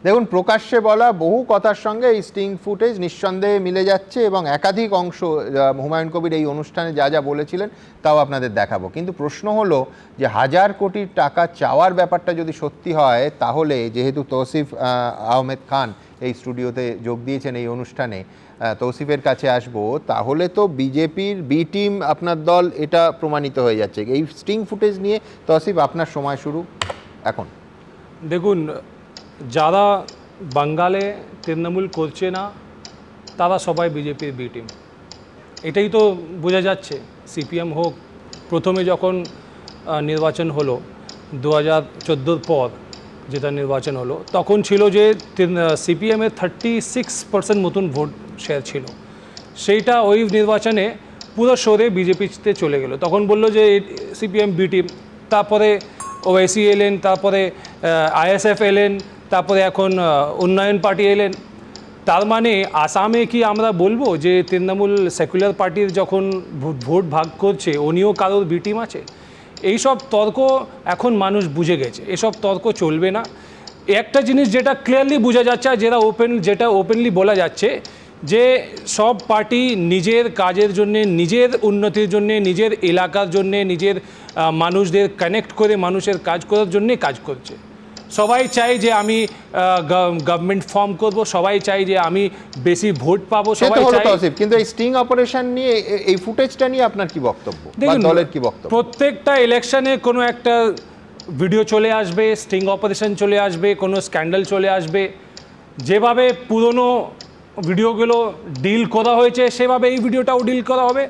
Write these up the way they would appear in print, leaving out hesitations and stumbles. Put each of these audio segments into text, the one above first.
দেখুন, প্রকাশ্যে বলা বহু কথার সঙ্গে এই স্টিং ফুটেজ নিঃসন্দেহে মিলে যাচ্ছে এবং একাধিক অংশ হুমায়ুন কবির এই অনুষ্ঠানে যা যা বলেছিলেন তাও আপনাদের দেখাবো। কিন্তু প্রশ্ন হলো যে 1000 কোটি টাকা চাওয়ার ব্যাপারটা যদি সত্যি হয়, তাহলে যেহেতু তৌসিফ আহমেদ খান এই স্টুডিওতে যোগ দিয়েছেন এই অনুষ্ঠানে, তৌসিফের কাছে আসবো, তাহলে তো বিজেপির বি টিম আপনার দল, এটা প্রমাণিত হয়ে যাচ্ছে। এই স্টিং ফুটেজ নিয়ে তৌসিফ আপনার সময় শুরু এখন। দেখুন, যারা বাঙ্গালে তৃণমূল করছে না তারা সবাই বিজেপির বি টিম, এটাই তো বোঝা যাচ্ছে। সিপিএম হোক, প্রথমে যখন নির্বাচন হলো 2014 পর যেটা নির্বাচন হলো, তখন ছিল যে সিপিএমের 36% মতন ভোট শেয়ার ছিল। সেইটা ওই নির্বাচনে পুরো সরে বিজেপিতে চলে গেল। তখন বললো যে সিপিএম বি টিম, তারপরে ওআইসি এলেন, তারপরে আইএসএফ এলেন, তারপরে এখন উন্নয়ন পার্টি এলেন। তার মানে আসামে কি আমরা বলবো যে তৃণমূল সেকুলার পার্টির যখন ভোট ভাগ করছে উনিও কারোর বি টিম আছে? এইসব তর্ক এখন মানুষ বুঝে গেছে, এসব তর্ক চলবে না। একটা জিনিস যেটা ক্লিয়ারলি বোঝা যাচ্ছে, যেটা ওপেনলি বলা যাচ্ছে, যে সব পার্টি নিজের কাজের জন্যে, নিজের উন্নতির জন্যে, নিজের এলাকার জন্যে, নিজের মানুষদের কানেক্ট করে মানুষের কাজ করার জন্যে কাজ করছে। সবাই চায় যে আমি গভর্নমেন্ট ফর্ম করব, সবাই চায় যে আমি বেশি ভোট পাবো, সবাই চায়। কিন্তু এই স্টিং অপারেশন নিয়ে, এই ফুটেজটা নিয়ে আপনার কি বক্তব্য, দলের কি বক্তব্য? প্রত্যেকটা ইলেকশনে কোনো একটা ভিডিও চলে আসবে, স্টিং অপারেশন চলে আসবে, কোনো স্ক্যান্ডাল চলে আসবে। যেভাবে পুরনো ভিডিওগুলো ডিল করা হয়েছে সেভাবে এই ভিডিওটাও ডিল করা হবে।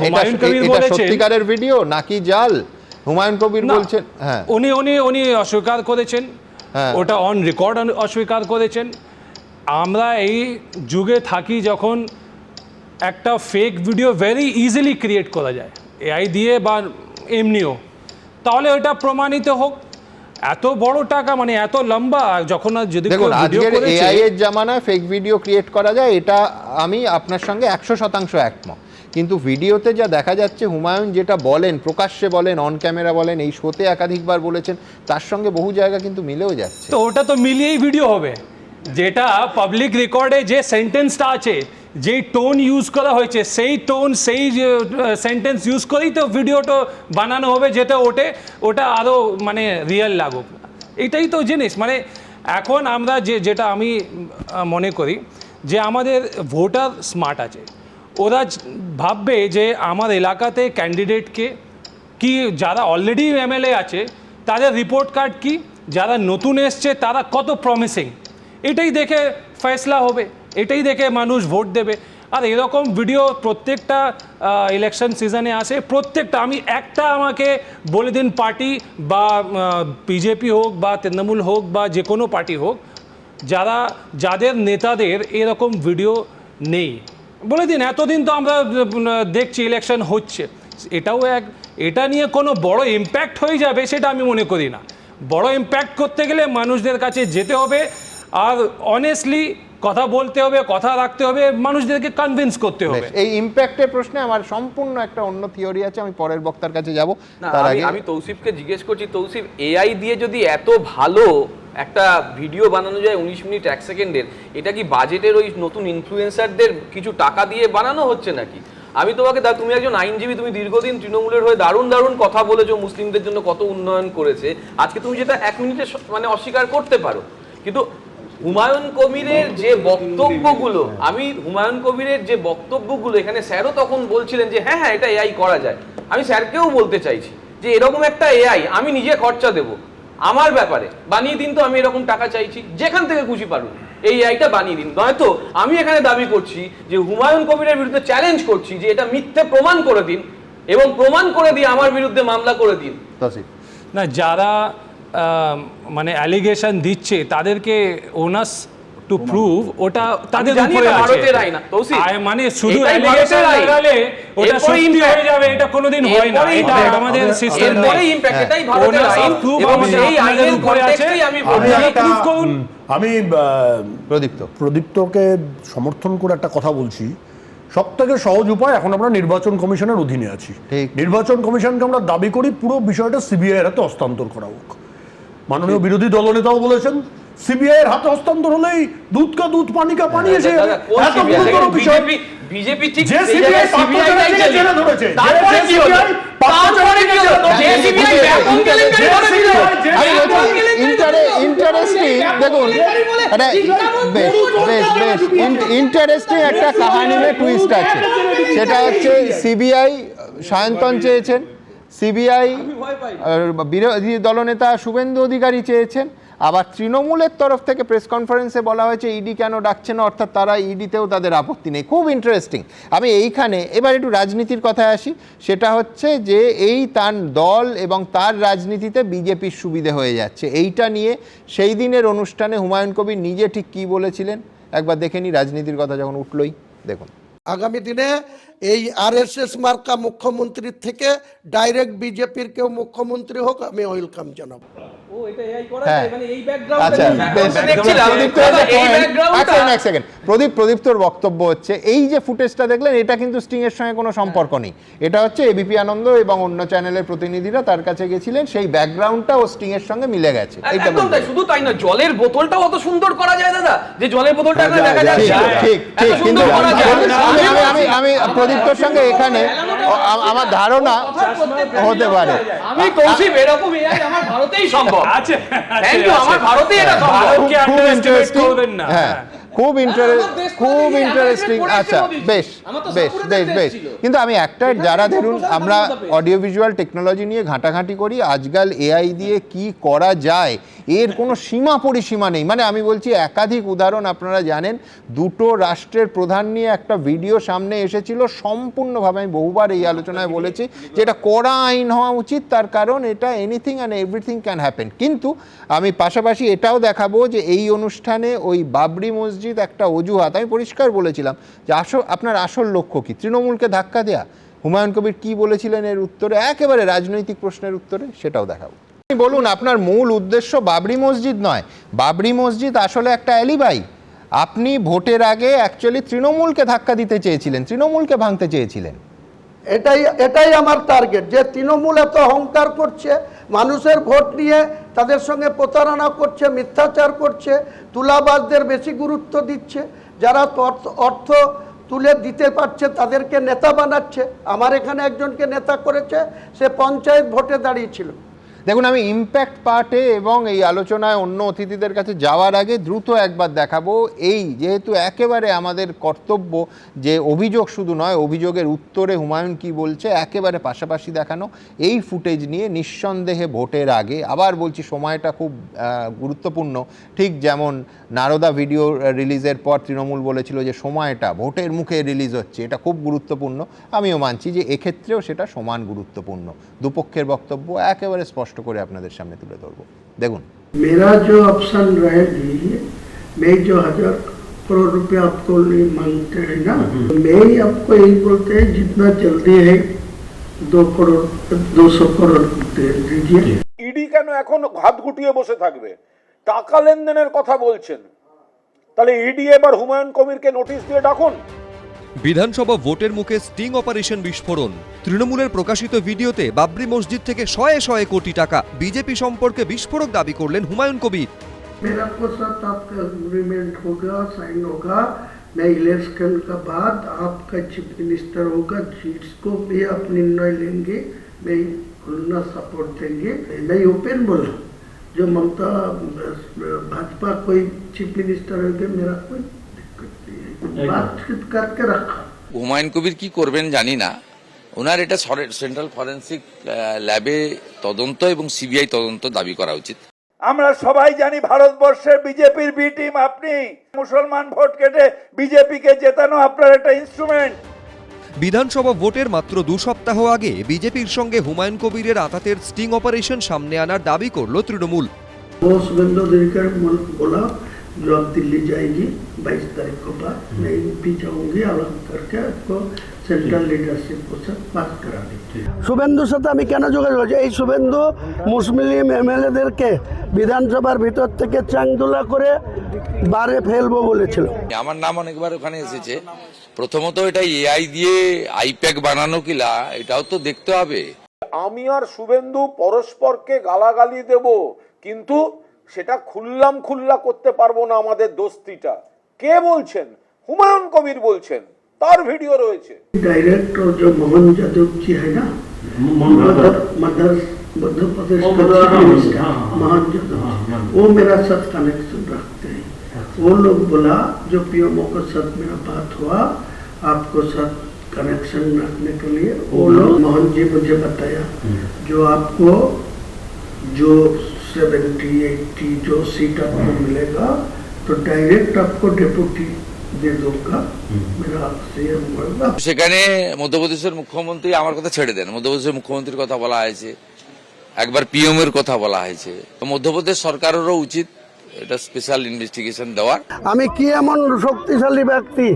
হুমায়ুন কবির বলেছেন সত্যিকারের ভিডিও নাকি জাল, হুমায়ুন কবির বলছেন। হ্যাঁ, উনি অস্বীকার করেছেন, ওটা অন রেকর্ড অস্বীকার করেছেন। আমরা এই যুগে থাকি যখন একটা fake video very easily create করা যায় এআই দিয়ে বা এমনিও, তাহলে ওটা প্রমাণিত হোক। এত বড় টাকা, মানে এত লম্বা, যখন যদি দেখুন আজকের এআই এর জামানায় ফেক ভিডিও ক্রিয়েট করা যায়, এটা আমি আপনার সঙ্গে 100% একমত। কিন্তু ভিডিওতে যা দেখা যাচ্ছে, হুমায়ুন যেটা বলেন, প্রকাশ্যে বলেন, অন ক্যামেরা বলেন, এই শোতে একাধিকবার বলেছেন, তার সঙ্গে বহু জায়গা কিন্তু মিলেও যাচ্ছে। তো ওটা তো মিলিয়েই ভিডিও হবে। যেটা পাবলিক রেকর্ডে যে সেন্টেন্সটা আছে, যেই টোন ইউজ করা হয়েছে, সেই টোন, সেই সেন্টেন্স ইউজ করেই তো ভিডিওটা বানানো হবে, যেটা ওটা আরও মানে রিয়েল লাগুক। এটাই তো জিনিস। মানে এখন আমরা যেটা আমি মনে করি যে আমাদের ভোটার স্মার্ট আছে, ওরা ভাববে যে আমার এলাকাতে ক্যান্ডিডেটকে কি, যারা অলরেডি এমএলএ আছে তাদের রিপোর্ট কার্ড কি, যারা নতুন এসছে তারা কত প্রমিসিং, এটাই দেখে ফয়সলা হবে, এটাই দেখে মানুষ ভোট দেবে। আর এরকম ভিডিও প্রত্যেকটা ইলেকশন সিজনে আসে, প্রত্যেকটা। আমাকে বলে দিন পার্টি, বা বিজেপি হোক বা তৃণমূল হোক বা যে কোনো পার্টি হোক, যাদের নেতাদের এরকম ভিডিও নেই, বলে দিন। এতদিন তো আমরা দেখছি ইলেকশন হচ্ছে, এটা নিয়ে কোনো বড় ইম্প্যাক্ট হয়ে যাবে সেটা আমি মনে করি না। বড় ইম্প্যাক্ট করতে গেলে মানুষদের কাছে যেতে হবে, আর অনেস্টলি কথা বলতে হবে, কথা রাখতে হবে, মানুষদেরকে কনভিন্স করতে হবে। এই ইম্প্যাক্টের প্রশ্নে আমার সম্পূর্ণ একটা অন্য থিওরি আছে, আমি পরের বক্তার কাছে যাব। তার আগে আমি তৌসিফকে জিজ্ঞেস করছি, তৌসিফ, এআই দিয়ে যদি এত ভালো একটা ভিডিও বানানো যায় 19 মিনিট 1 সেকেন্ডের, এটা কি বাজেটের ওই নতুন ইনফ্লুয়েন্সারদের কিছু টাকা দিয়ে বানানো হচ্ছে নাকি? আমি তোমাকে, তুমি একজন আইনজীবী, তুমি দীর্ঘদিন তৃণমূলের হয়ে দারুণ দারুণ কথা বলেছো, মুসলিমদের জন্য কত উন্নয়ন করেছে, আজকে তুমি যেটা 1 মিনিটে মানে অস্বীকার করতে পারো। কিন্তু হুমায়ুন কবিরের যে বক্তব্যগুলো, এখানে স্যারও তখন বলছিলেন যে হ্যাঁ এটা এআই করা যায়। আমি স্যারকেও বলতে চাইছি যে এরকম একটা এআই আমি নিজে খরচা দেবো, আমার ব্যাপারে বানিয়ে দিন, তো আমি এরকম টাকা চাইছি, যেখান থেকে খুশি পারুন এই এআইটা বানিয়ে দিন। নয়তো আমি এখানে দাবি করছি যে হুমায়ুন কবিরের বিরুদ্ধে চ্যালেঞ্জ করছি যে এটা মিথ্যে প্রমাণ করে দিন, এবং প্রমাণ করে দিয়ে আমার বিরুদ্ধে মামলা করে দিন। না, যারা মানে অ্যালিগেশন দিচ্ছে তাদেরকে ওনাস টু প্রুভ, ওটা তাদের উপরে আছে। ভারতের আইন না তৌসিফ, মানে শুধু অ্যালিগেশন লাগালে ওটা সত্যি হয়ে যাবে, এটা কোনোদিন হয় না। এটা আমাদের সিস্টেম পরে ইমপ্যাক্ট, এটাই ভারতের আইন, এবং সেই আইনের কনটেক্সটেই আমি আমি প্রদীপ্তকে সমর্থন করে একটা কথা বলছি। সবথেকে সহজ উপায়, এখন আমরা নির্বাচন কমিশনের অধীনে আছি, নির্বাচন কমিশনকে আমরা দাবি করি পুরো বিষয়টা সিবিআই এর হাতে হস্তান্তর করা হোক। মাননীয় বিরোধী দলনেতাও বলেছেন সিবিআই এর হাতে হস্তান্তর হলেই দুধ কা দুধ পানি কা পানি এসে এত গুরুতর বিষয়। বিজেপি ঠিক যে সেই সিবিআই জায়গায় CBI টাই চাইছে। জেলে ধরেছে, তারপরে কি হলো? তারপরে কি হলো? যে CBI ব্যাপক কেলেঙ্কারি করেছিল। ইন্টারেস্টিং দেখুন, বেশ ইন্টারেস্টিং একটা কাহিনীতে টুইস্ট আছে। সেটা হচ্ছে সিবিআই সায়ন্তন চেয়েছেন, সিবিআই বিরোধী দলনেতা শুভেন্দু অধিকারী চেয়েছেন, আবার তৃণমূলের তরফ থেকে প্রেস কনফারেন্সে বলা হয়েছে ইডি কেন ডাকছে না, অর্থাৎ তারা ইডিতেও তাদের আপত্তি নেই। খুব ইন্টারেস্টিং। আমি এইখানে এবার একটু রাজনীতির কথায় আসি। সেটা হচ্ছে যে এই তার দল এবং তার রাজনীতিতে বিজেপির সুবিধে হয়ে যাচ্ছে, এইটা নিয়ে সেই দিনের অনুষ্ঠানে হুমায়ুন কবির নিজে ঠিক কী বলেছিলেন একবার দেখে নি। রাজনীতির কথা যখন উঠলই দেখুন। আগামী দিনে এই আরএসএস মার্কা মুখ্যমন্ত্রীর থেকে ডাইরেক্ট বিজেপির কেউ মুখ্যমন্ত্রী হোক, আমি ওয়েলকাম জানাবো। আচ্ছা, এক সেকেন্ড। প্রদীপ তোর বক্তব্য হচ্ছে এই যে ফুটেজটা দেখলেন এটা কিন্তু স্টিং এর সঙ্গে কোনো সম্পর্ক নেই। এটা হচ্ছে এবিপি আনন্দ এবং অন্য চ্যানেলের প্রতিনিধিরা তার কাছে গেছিলেন, সেই ব্যাকগ্রাউন্ডটা ও স্টিং এর সঙ্গে মিলে গেছে। এইটা একদম তাই, শুধু তাই না, জলের বোতলটাও অত সুন্দর করা যায় দাদা, যে জলের বোতলটা এখন দেখা যাচ্ছে ঠিক, কিন্তু আমি প্রদীপ্তর সঙ্গে এখানে আমার ধারণা হতে পারে আমি কৌশিক এরকম এআই আমার ভারতেই সম্ভব। আচ্ছা থ্যাংক ইউ, আমার ভারতেই এটা সম্ভব। খুব ইন্টারেস্টিং। হ্যাঁ, খুব ইন্টারেস্টিং। আচ্ছা, বেশ। কিন্তু আমি একটা, যারা ধরুন আমরা অডিও ভিজুয়াল টেকনোলজি নিয়ে ঘাঁটাঘাঁটি করি, আজকাল এআই দিয়ে কি করা যায় এর কোনো সীমা পরিসীমা নেই। মানে আমি বলছি একাধিক উদাহরণ আপনারা জানেন, দুটো রাষ্ট্রের প্রধান নিয়ে একটা ভিডিও সামনে এসেছিল, সম্পূর্ণভাবে আমি বহুবার এই আলোচনায় বলেছি যে এটা কড়া আইন হওয়া উচিত, তার কারণ এটা anything and everything can happen. কিন্তু আমি পাশাপাশি এটাও দেখাবো যে এই অনুষ্ঠানে ওই বাবরি মসজিদ একটা অজুহাত। আমি পরিষ্কার বলেছিলাম যে আপনার আসল লক্ষ্য কি, তৃণমূলকে ধাক্কা দেয়া? হুমায়ুন কবির কি বলেছিলেন এর উত্তরে, একেবারে রাজনৈতিক প্রশ্নের উত্তরে, সেটাও দেখাবো। বলুন, আপনার মূল উদ্দেশ্য বাবরি মসজিদ নয়, বাবরি মসজিদ আসলে একটা অ্যালিবাই। আপনি ভোটের আগে অ্যাকচুয়ালি তৃণমূলকে ধাক্কা দিতে চেয়েছিলেন, তৃণমূলকে ভাঙতে চেয়েছিলেন। এটাই আমার টার্গেট, যে তৃণমূল এত অহংকার করছে, মানুষের ভোট নিয়ে তাদের সঙ্গে প্রতারণা করছে, মিথ্যাচার করছে, তুলাবাজদের বেশি গুরুত্ব দিচ্ছে, যারা অর্থ তুলে দিতে পারছে তাদেরকে নেতা বানাচ্ছে। আমার এখানে একজনকে নেতা করেছে, সে পঞ্চায়েত ভোটে দাঁড়িয়েছিল। দেখুন, আমি ইম্প্যাক্ট পার্টে এবং এই আলোচনায় অন্য অতিথিদের কাছে যাওয়ার আগে দ্রুত একবার দেখাবো, এই যেহেতু একেবারে আমাদের কর্তব্য যে অভিযোগ শুধু নয়, অভিযোগের উত্তরে হুমায়ুন কি বলছে একেবারে পাশাপাশি দেখানো। এই ফুটেজ নিয়ে নিঃসন্দেহে ভোটের আগে, আবার বলছি সময়টা খুব গুরুত্বপূর্ণ, ঠিক যেমন নারদা ভিডিও রিলিজের পর তৃণমূল বলেছিল যে সময়টা ভোটের মুখে রিলিজ হচ্ছে, এটা খুব গুরুত্বপূর্ণ। আমিও মানছি যে এক্ষেত্রেও সেটা সমান গুরুত্বপূর্ণ। দুপক্ষের বক্তব্য একেবারে স্পষ্ট করে আপনাদের সামনে তুলে ধরবো, দেখুন। मेरा जो ऑप्शन रहेगी, मैं जो 1000 करोड़ रुपया आपको मांगते हैं ना, मैं आपको यही बोलते हैं जितना जल्दी है 200 करोड़ दे दीजिए। ইডি কেন এখন হাত গুটিয়ে বসে থাকবে? টাকা লেনদেনের কথা বলছেন, তাহলে ইডি এবার হুমায়ুন কবিরকে নোটিশ দিয়ে ডাকুন। বিধানসভা ভোটের মুখে স্টিং অপারেশন বিস্ফোরণ। তৃণমূলের প্রকাশিত ভিডিওতে বাবরি মসজিদ থেকে শয়ে শয়ে কোটি টাকা। বিজেপি সম্পর্কে বিস্ফোরক দাবি করলেন হুমায়ুন কবির। मेरा को साथ आपका एग्रीमेंट होगा, साइन होगा, मैं इलेक्शन का बाद आपका चीफ मिनिस्टर होगा, जिसको भी आप निर्णय लेंगे मैं खुलना सपोर्ट देंगे। मैं ओपन बोला, जो ममता भाजपा कोई चीफ मिनिस्टर होगा मेरा कोई दिक्कत नहीं है, बातचीत करके रखा। হুমায়ুন কবির কি করবেন জানি না, ওনার এটা সেন্ট্রাল ফরেন্সিক ল্যাবে তদন্ত এবং সিবিআই তদন্ত দাবি করা উচিত। আমরা সবাই জানি ভারতবর্ষের বিজেপির বি টিম আপনি। মুসলমান ভোট কেটে বিজেপিকে জেতানো আপনার একটা ইনস্ট্রুমেন্ট। বিধানসভা ভোটের মাত্র 2 সপ্তাহ আগে বিজেপির সঙ্গে হুমায়ুন কবিরের আতাতের স্টিং অপারেশন সামনে আনার দাবি করল তৃণমূল। शुभेंदु अधिकारी बोला जो अब दिल्ली जाएगी 22 तारीख को बाद, मैं भी जाऊंगी, अलग करके आपको सेंट्रल लीडरशिप को सब बात करा देती। শুভেন্দুর সাথে আমি কেন যোগাযোগ করছি? এই শুভেন্দু মুসলিম এমএলএদেরকে বিধানসভার ভিতর থেকে চাংদোলা করে বারে ফেলবো বলেছিল। আমার নাম অনেকবার ওখানে এসেছে। প্রথমত এটা এআই দিয়ে আইপ্যাক বানানো কিনা এটাও তো দেখতে হবে। আমি আর শুভেন্দু পরস্পরকে গালাগালি দেব, কিন্তু সেটা খুল্লা করতে পারবো না আমাদের দোস্তিটা। কে বলছেন? হুমায়ুন কবির বলছেন, তার ভিডিও রয়েছে। डायरेक्टर जो मोहन यादव जी है ना, मध्य प्रदेश का चीफ मिनिस्टर मोहन यादव, वो मेरा साथ कनेक्शन रखते हैं। वो लोग बोला जो पीएमओ के साथ मेरा बात हुआ आपको साथ कनेक्शन रखने के लिए, वो लोग मोहन जी मुझे बताया जो आपको जो 70-80 जो सीट आपको मिलेगा तो डायरेक्ट आपको डेप्यूटी दे दूंगा, मेरा सीएम होगा। সেখানে মধ্যপ্রদেশের মুখ্যমন্ত্রী, আমার কথা ছেড়ে দেন, মধ্যপ্রদেশের মুখ্যমন্ত্রীর কথা বলা হয়েছে, একবার পিএম এর কথা বলা হয়েছে। তো মধ্যপ্রদেশ সরকারেরও উচিত এটা স্পেশাল ইনভেস্টিগেশন দেওয়ার। আমি কি এমন শক্তিশালী ব্যক্তি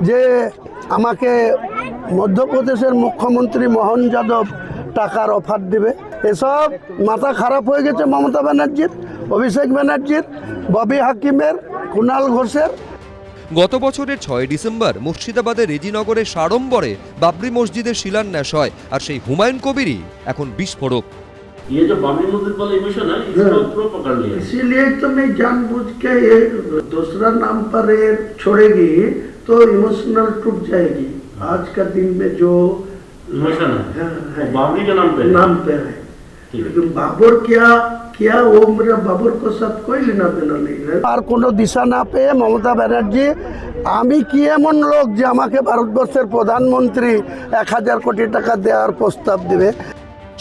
যে আমাকে মধ্যপ্রদেশের মুখ্যমন্ত্রী মোহন যাদব টাকার অফার দিবে? এসব মাথা খারাপ হয়ে গেছে মমতা ব্যানার্জির, অভিষেক ব্যানার্জির, ববি হাকিমের, কুণাল ঘোষের। গত বছরের 6 ডিসেম্বর মুর্শিদাবাদের রেজিনগরে সাড়ম্বরে বাবরি মসজিদের শিলান্যাস হয়, আর সেই হুমায়ুন কবিরই এখন বিস্ফোরক। ये जो बाबरी मस्जिद वाला इमोशन है इसको प्रो पकड़ लिया, इसीलिए तो मैं जानबूझ के ये दूसरा नाम पर ये छोड़ेगी तो इमोशनल टूट जाएगी। आज का दिन में जो इमोशन है वो बाबरी के नाम पे है, लेकिन बाबर क्या वो मेरा बाबर को साथ कोई लेना देना नहीं है। আর কোনো দিশা না পেয়ে মমতা ব্যানার্জি, আমি কি এমন লোক যে আমাকে ভারতবর্ষের প্রধানমন্ত্রী 1000 কোটি টাকা দেওয়ার প্রস্তাব দেবে?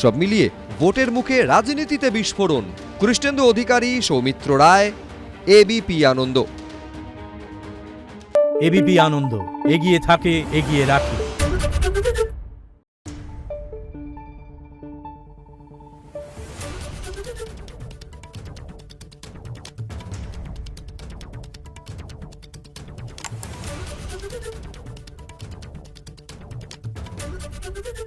সব মিলিয়ে ভোটের মুখে রাজনীতিতে বিস্ফোরণ। কৃষ্ণেন্দু অধিকারী, সৌমিত্র রায়, এবিপি আনন্দ। এবিপি আনন্দ, এগিয়ে থাকে, এগিয়ে রাখে। Thank you.